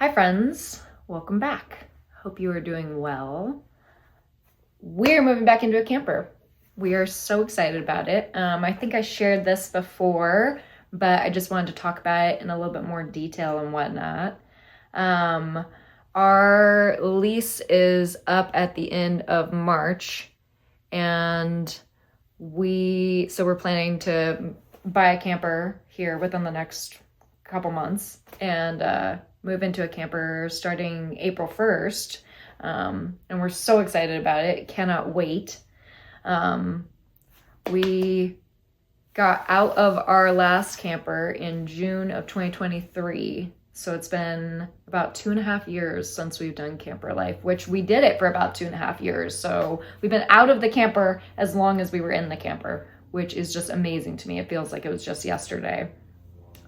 Hi friends, welcome back. Hope you are doing well. We're moving back into a camper. We are so excited about it. I think I shared this before, but I just wanted to talk about it in a little bit more detail and whatnot. Our lease is up at the end of March, and we're planning to buy a camper here within the next couple months and move into a camper starting April 1st. And we're so excited about it. Cannot wait. We got out of our last camper in June of 2023. So it's been about 2.5 years since we've done camper life, which we did it for about 2.5 years. So we've been out of the camper as long as we were in the camper, which is just amazing to me. It feels like it was just yesterday.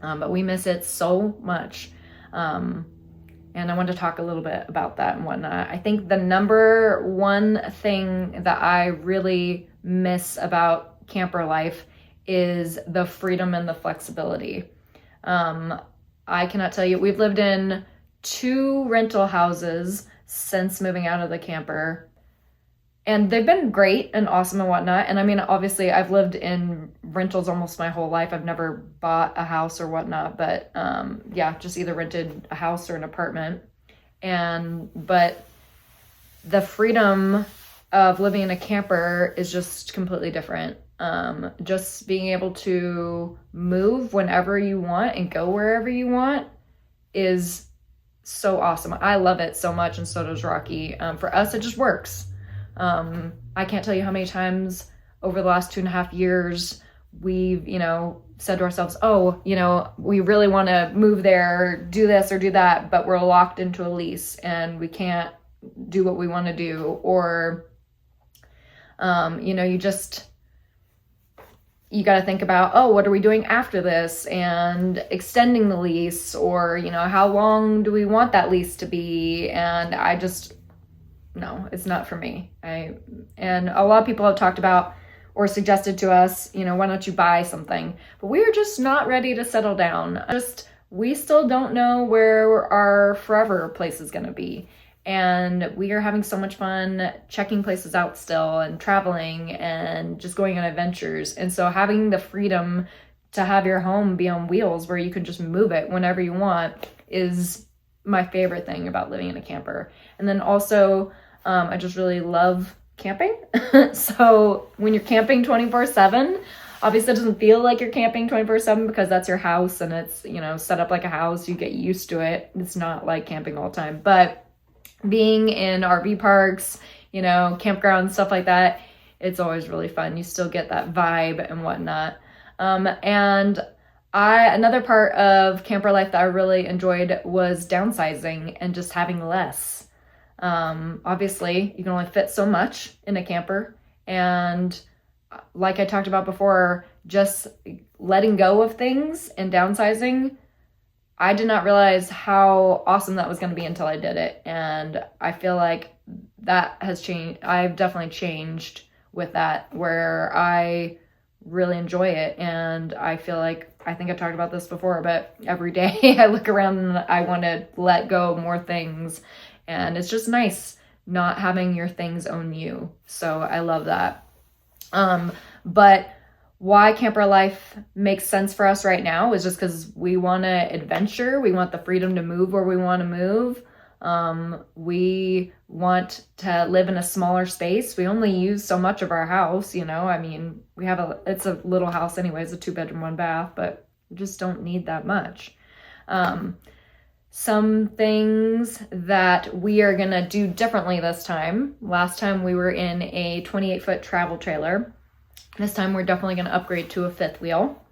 But we miss it so much. And I want to talk a little bit about that and whatnot. I think the number one thing that I really miss about camper life is the freedom and the flexibility. I cannot tell you, we've lived in 2 rental houses since moving out of the camper. And they've been great and awesome and whatnot. And I mean, obviously, I've lived in rentals almost my whole life. I've never bought a house or whatnot, but just either rented a house or an apartment. But the freedom of living in a camper is just completely different. Just being able to move whenever you want and go wherever you want is so awesome. I love it so much, and so does Rocky. For us, it just works. I can't tell you how many times over the last 2.5 years we've, said to ourselves, we really want to move there, do this or do that, but we're locked into a lease and we can't do what we want to do. Or, you got to think about, what are we doing after this, and extending the lease, or, how long do we want that lease to be? And no, it's not for me. And a lot of people have talked about or suggested to us, why don't you buy something? But we're just not ready to settle down. We still don't know where our forever place is going to be. And we are having so much fun checking places out still, and traveling and just going on adventures. And so having the freedom to have your home be on wheels where you can just move it whenever you want is my favorite thing about living in a camper. And then also, I just really love camping. So when you're camping 24/7, obviously it doesn't feel like you're camping 24/7 because that's your house and it's, set up like a house. You get used to it. It's not like camping all the time. But being in RV parks, campgrounds, stuff like that, it's always really fun. You still get that vibe and whatnot. Another part of camper life that I really enjoyed was downsizing and just having less. Obviously you can only fit so much in a camper, and like I talked about before, just letting go of things and downsizing, I did not realize how awesome that was going to be until I did it. And I feel like that has changed. I've definitely changed with that, where I really enjoy it. And I feel like, I think I talked about this before, but every day I look around and I want to let go of more things. And it's just nice not having your things own you. So I love that. But why camper life makes sense for us right now is just because we want to adventure. We want the freedom to move where we want to move. We want to live in a smaller space. We only use so much of our house, it's a little house anyways, a 2-bedroom, 1 bath, but we just don't need that much. Some things that we are going to do differently this time. Last time we were in a 28-foot travel trailer. This time we're definitely going to upgrade to a 5th wheel.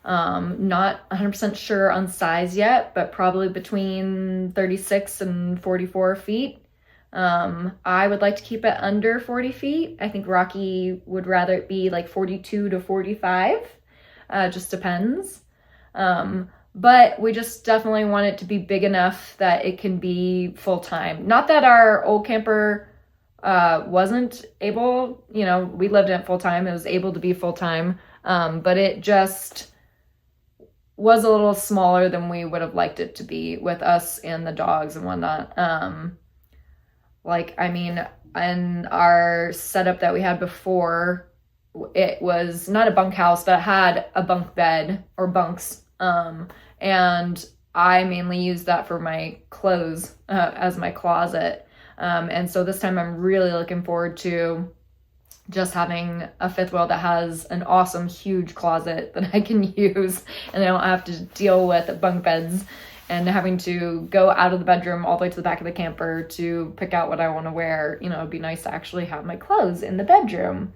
Not 100% sure on size yet, but probably between 36 and 44 feet. I would like to keep it under 40 feet. I think Rocky would rather it be like 42 to 45. Just depends. But we just definitely want it to be big enough that it can be full-time. Not that our old camper wasn't able, we lived in it full-time. It was able to be full-time. But it just was a little smaller than we would have liked it to be with us and the dogs and whatnot. Like, I mean, in our setup that we had before, it was not a bunkhouse, but it had a bunk bed or bunks. And I mainly used that for my clothes as my closet. And so this time I'm really looking forward to just having a fifth wheel that has an awesome, huge closet that I can use, and I don't have to deal with bunk beds and having to go out of the bedroom all the way to the back of the camper to pick out what I want to wear. You know, it'd be nice to actually have my clothes in the bedroom.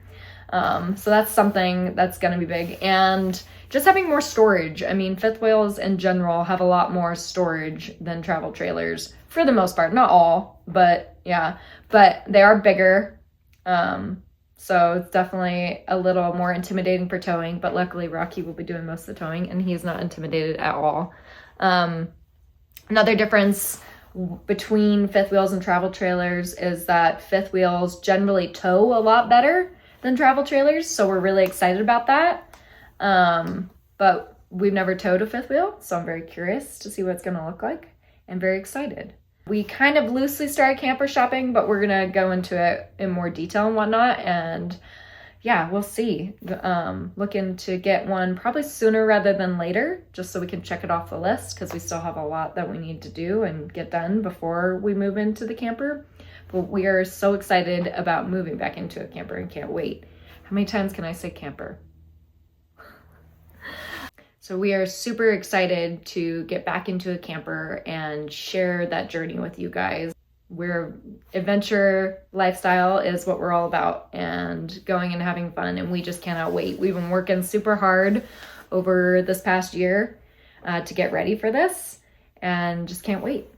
So that's something that's going to be big. And just having more storage. I mean, fifth wheels in general have a lot more storage than travel trailers for the most part. Not all, but yeah. But they are bigger. So it's definitely a little more intimidating for towing. But luckily, Rocky will be doing most of the towing, and he's not intimidated at all. Another difference between fifth wheels and travel trailers is that fifth wheels generally tow a lot better than travel trailers, so we're really excited about that. But we've never towed a fifth wheel, so I'm very curious to see what it's going to look like and very excited. We kind of loosely started camper shopping, but we're going to go into it in more detail and whatnot, and yeah, we'll see. Looking to get one probably sooner rather than later, just so we can check it off the list, because we still have a lot that we need to do and get done before we move into the camper. But we are so excited about moving back into a camper and can't wait. How many times can I say camper? So we are super excited to get back into a camper and share that journey with you guys. Adventure lifestyle is what we're all about, and going and having fun, and we just cannot wait. We've been working super hard over this past year to get ready for this, and just can't wait.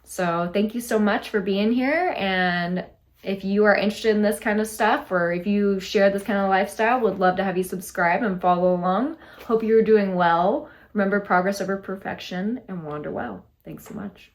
So thank you so much for being here, and if you are interested in this kind of stuff, or if you share this kind of lifestyle, would love to have you subscribe and follow along. Hope you're doing well. Remember, progress over perfection, and wander well. Thanks so much.